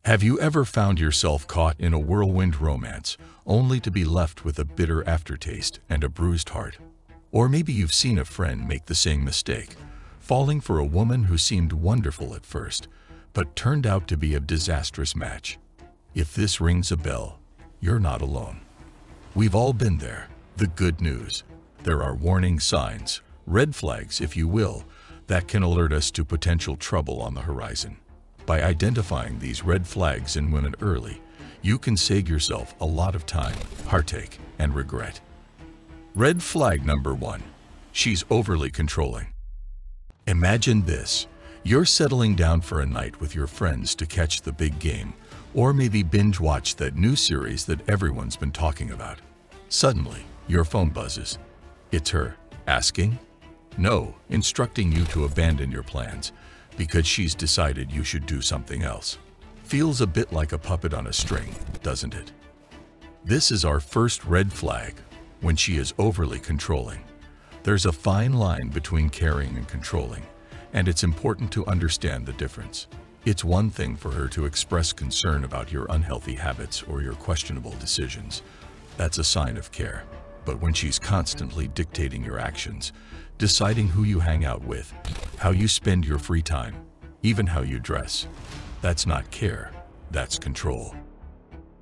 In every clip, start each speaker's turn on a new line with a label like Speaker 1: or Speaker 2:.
Speaker 1: Have you ever found yourself caught in a whirlwind romance, only to be left with a bitter aftertaste and a bruised heart? Or maybe you've seen a friend make the same mistake, falling for a woman who seemed wonderful at first, but turned out to be a disastrous match. If this rings a bell, you're not alone. We've all been there. The good news: there are warning signs, red flags if you will, that can alert us to potential trouble on the horizon. By identifying these red flags in women early, you can save yourself a lot of time, heartache, and regret. Red flag number 1. She's overly controlling. Imagine this. You're settling down for a night with your friends to catch the big game, or maybe binge watch that new series that everyone's been talking about. Suddenly, your phone buzzes. It's her, asking? No, instructing you to abandon your plans, because she's decided you should do something else. Feels a bit like a puppet on a string, doesn't it? This is our first red flag, when she is overly controlling. There's a fine line between caring and controlling, and it's important to understand the difference. It's one thing for her to express concern about your unhealthy habits or your questionable decisions. That's a sign of care. But when she's constantly dictating your actions, deciding who you hang out with, how you spend your free time, even how you dress, that's not care, that's control.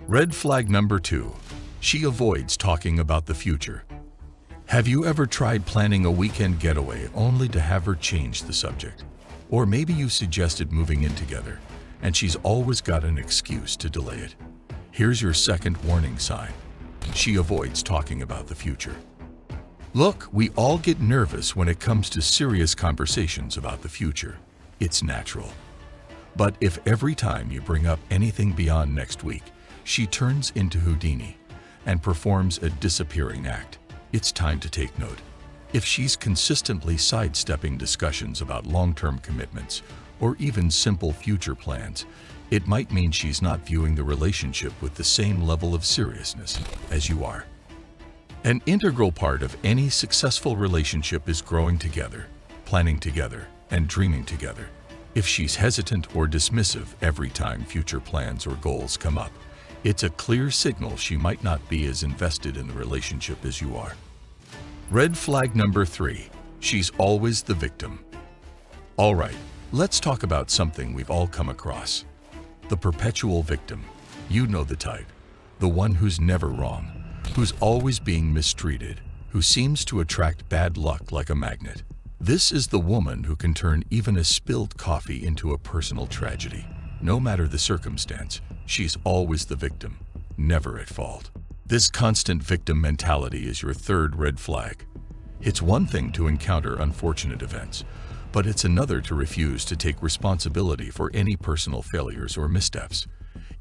Speaker 1: Red flag number 2. She avoids talking about the future. Have you ever tried planning a weekend getaway only to have her change the subject? Or maybe you suggested moving in together, and she's always got an excuse to delay it. Here's your second warning sign. She avoids talking about the future. Look, we all get nervous when it comes to serious conversations about the future. It's natural. But if every time you bring up anything beyond next week, she turns into Houdini and performs a disappearing act, it's time to take note. If she's consistently sidestepping discussions about long-term commitments or even simple future plans, it might mean she's not viewing the relationship with the same level of seriousness as you are. An integral part of any successful relationship is growing together, planning together, and dreaming together. If she's hesitant or dismissive every time future plans or goals come up, it's a clear signal she might not be as invested in the relationship as you are. Red flag number 3. She's always the victim. All right, let's talk about something we've all come across. The perpetual victim. You know the type. The one who's never wrong, who's always being mistreated, who seems to attract bad luck like a magnet. This is the woman who can turn even a spilled coffee into a personal tragedy. No matter the circumstance, she's always the victim, never at fault. This constant victim mentality is your third red flag. It's one thing to encounter unfortunate events, but it's another to refuse to take responsibility for any personal failures or missteps.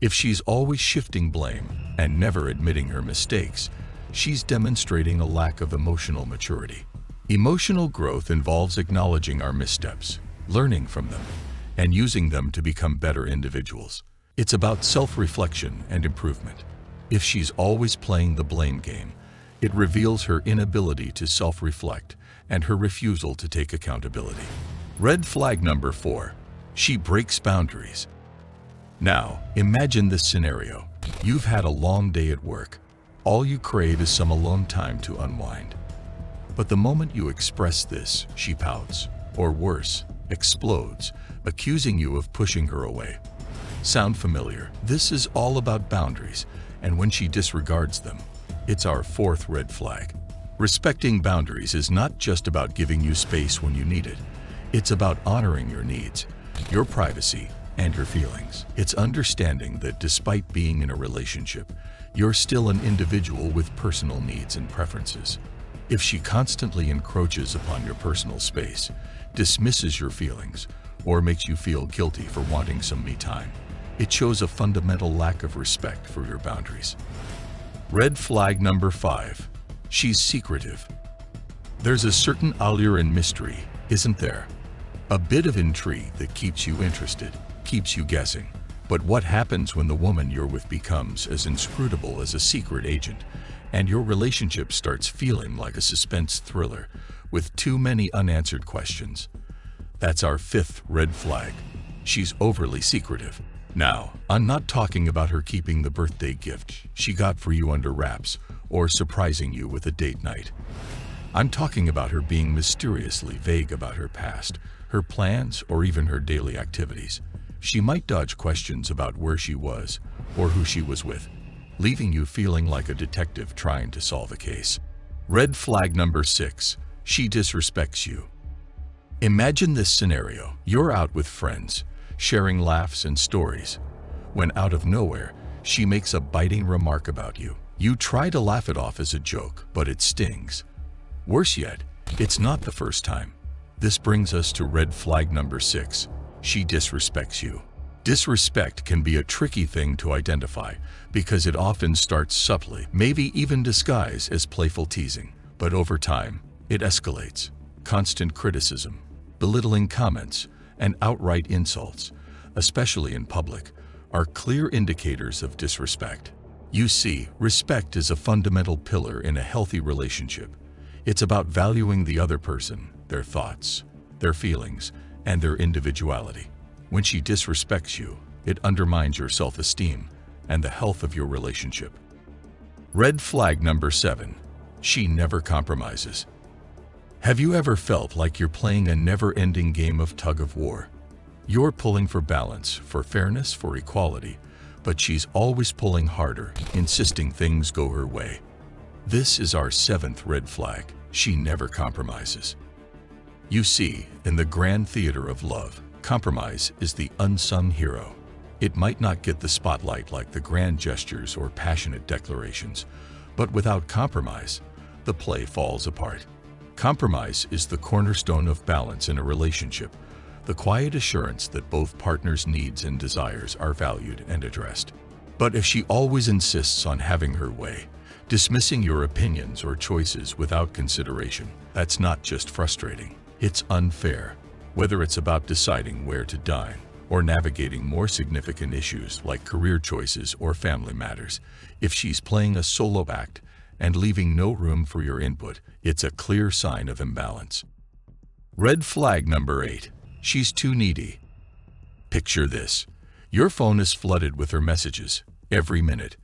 Speaker 1: If she's always shifting blame and never admitting her mistakes, she's demonstrating a lack of emotional maturity. Emotional growth involves acknowledging our missteps, learning from them, and using them to become better individuals. It's about self-reflection and improvement. If she's always playing the blame game, it reveals her inability to self-reflect and her refusal to take accountability. Red flag number 4. She breaks boundaries. Now, imagine this scenario. You've had a long day at work. All you crave is some alone time to unwind. But the moment you express this, she pouts, or worse, explodes, accusing you of pushing her away. Sound familiar? This is all about boundaries, and when she disregards them, it's our fourth red flag. Respecting boundaries is not just about giving you space when you need it. It's about honoring your needs, your privacy, and your feelings. It's understanding that despite being in a relationship, you're still an individual with personal needs and preferences. If she constantly encroaches upon your personal space, dismisses your feelings, or makes you feel guilty for wanting some me time, it shows a fundamental lack of respect for your boundaries. Red flag number 5. She's secretive. There's a certain allure and mystery, isn't there? A bit of intrigue that keeps you interested, keeps you guessing. But what happens when the woman you're with becomes as inscrutable as a secret agent, and your relationship starts feeling like a suspense thriller with too many unanswered questions? That's our 5th red flag. She's overly secretive. Now, I'm not talking about her keeping the birthday gift she got for you under wraps or surprising you with a date night. I'm talking about her being mysteriously vague about her past, her plans, or even her daily activities. She might dodge questions about where she was or who she was with, leaving you feeling like a detective trying to solve a case. Red flag number 6. She disrespects you. Imagine this scenario. You're out with friends, sharing laughs and stories. When out of nowhere, she makes a biting remark about you. You try to laugh it off as a joke, but it stings. Worse yet, it's not the first time. This brings us to red flag number 6. She disrespects you. Disrespect can be a tricky thing to identify because it often starts subtly, maybe even disguised as playful teasing. But over time, it escalates. Constant criticism, belittling comments, and outright insults, especially in public, are clear indicators of disrespect. You see, respect is a fundamental pillar in a healthy relationship. It's about valuing the other person, their thoughts, their feelings, and their individuality. When she disrespects you, it undermines your self-esteem and the health of your relationship. Red flag number 7. She never compromises. Have you ever felt like you're playing a never-ending game of tug-of-war? You're pulling for balance, for fairness, for equality, but she's always pulling harder, insisting things go her way. This is our 7th red flag. She never compromises. You see, in the grand theater of love, compromise is the unsung hero. It might not get the spotlight like the grand gestures or passionate declarations, but without compromise, the play falls apart. Compromise is the cornerstone of balance in a relationship, the quiet assurance that both partners' needs and desires are valued and addressed. But if she always insists on having her way, dismissing your opinions or choices without consideration, that's not just frustrating, it's unfair. Whether it's about deciding where to dine or navigating more significant issues like career choices or family matters, if she's playing a solo act and leaving no room for your input, it's a clear sign of imbalance. Red flag number 8. She's too needy. Picture this. Your phone is flooded with her messages every minute,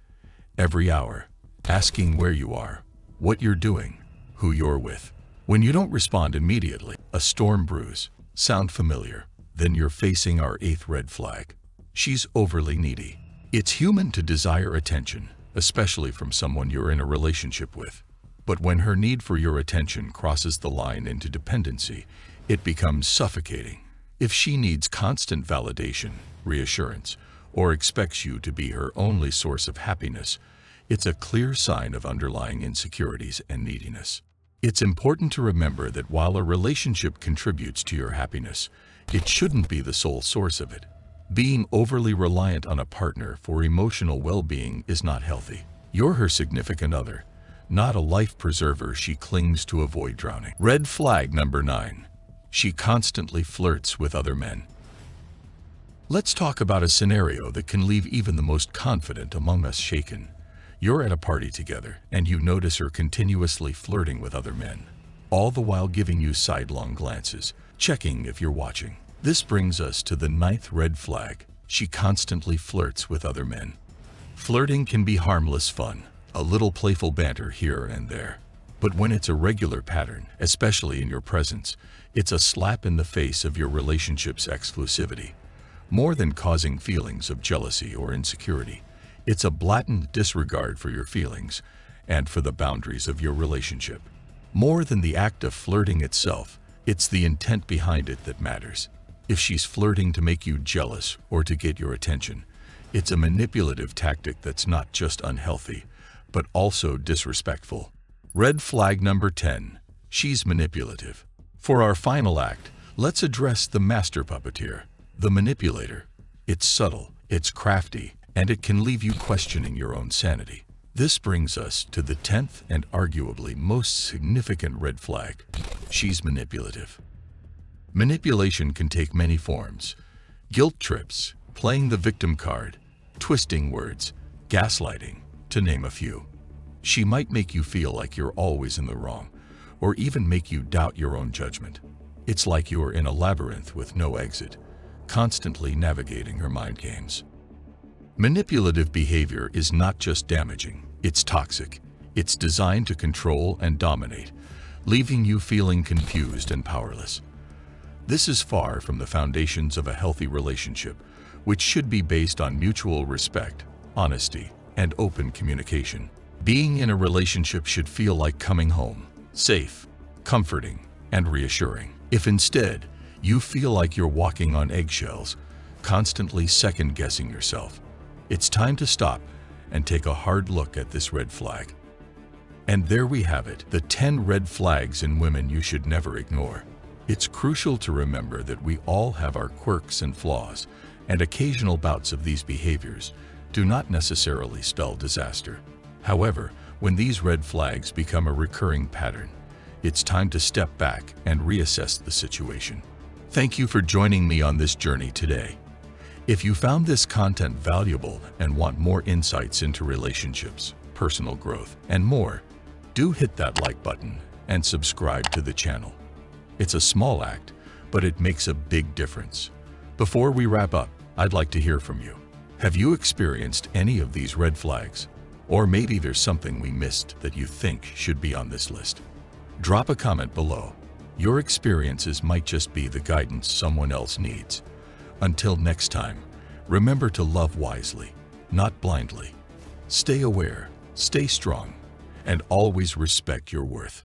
Speaker 1: every hour, asking where you are, what you're doing, who you're with. When you don't respond immediately, a storm brews. Sound familiar? Then you're facing our 8th red flag. She's overly needy. It's human to desire attention, especially from someone you're in a relationship with. But when her need for your attention crosses the line into dependency, it becomes suffocating. If she needs constant validation, reassurance, or expects you to be her only source of happiness, it's a clear sign of underlying insecurities and neediness. It's important to remember that while a relationship contributes to your happiness, it shouldn't be the sole source of it. Being overly reliant on a partner for emotional well-being is not healthy. You're her significant other, not a life preserver she clings to avoid drowning. Red flag number 9. She constantly flirts with other men. Let's talk about a scenario that can leave even the most confident among us shaken. You're at a party together, and you notice her continuously flirting with other men, all the while giving you sidelong glances, checking if you're watching. This brings us to the 9th red flag. She constantly flirts with other men. Flirting can be harmless fun, a little playful banter here and there. But when it's a regular pattern, especially in your presence, it's a slap in the face of your relationship's exclusivity. More than causing feelings of jealousy or insecurity, it's a blatant disregard for your feelings and for the boundaries of your relationship. More than the act of flirting itself, it's the intent behind it that matters. If she's flirting to make you jealous or to get your attention, it's a manipulative tactic that's not just unhealthy, but also disrespectful. Red flag number 10. She's manipulative. For our final act, let's address the master puppeteer, the manipulator. It's subtle, it's crafty, and it can leave you questioning your own sanity. This brings us to the 10th and arguably most significant red flag. She's manipulative. Manipulation can take many forms. Guilt trips, playing the victim card, twisting words, gaslighting, to name a few. She might make you feel like you're always in the wrong, or even make you doubt your own judgment. It's like you're in a labyrinth with no exit, constantly navigating her mind games. Manipulative behavior is not just damaging, it's toxic. It's designed to control and dominate, leaving you feeling confused and powerless. This is far from the foundations of a healthy relationship, which should be based on mutual respect, honesty, and open communication. Being in a relationship should feel like coming home, safe, comforting, and reassuring. If instead, you feel like you're walking on eggshells, constantly second-guessing yourself, it's time to stop and take a hard look at this red flag. And there we have it, the 10 red flags in women you should never ignore. It's crucial to remember that we all have our quirks and flaws, and occasional bouts of these behaviors do not necessarily spell disaster. However, when these red flags become a recurring pattern, it's time to step back and reassess the situation. Thank you for joining me on this journey today. If you found this content valuable and want more insights into relationships, personal growth, and more, do hit that like button and subscribe to the channel. It's a small act, but it makes a big difference. Before we wrap up, I'd like to hear from you. Have you experienced any of these red flags? Or maybe there's something we missed that you think should be on this list. Drop a comment below. Your experiences might just be the guidance someone else needs. Until next time, remember to love wisely, not blindly. Stay aware, stay strong, and always respect your worth.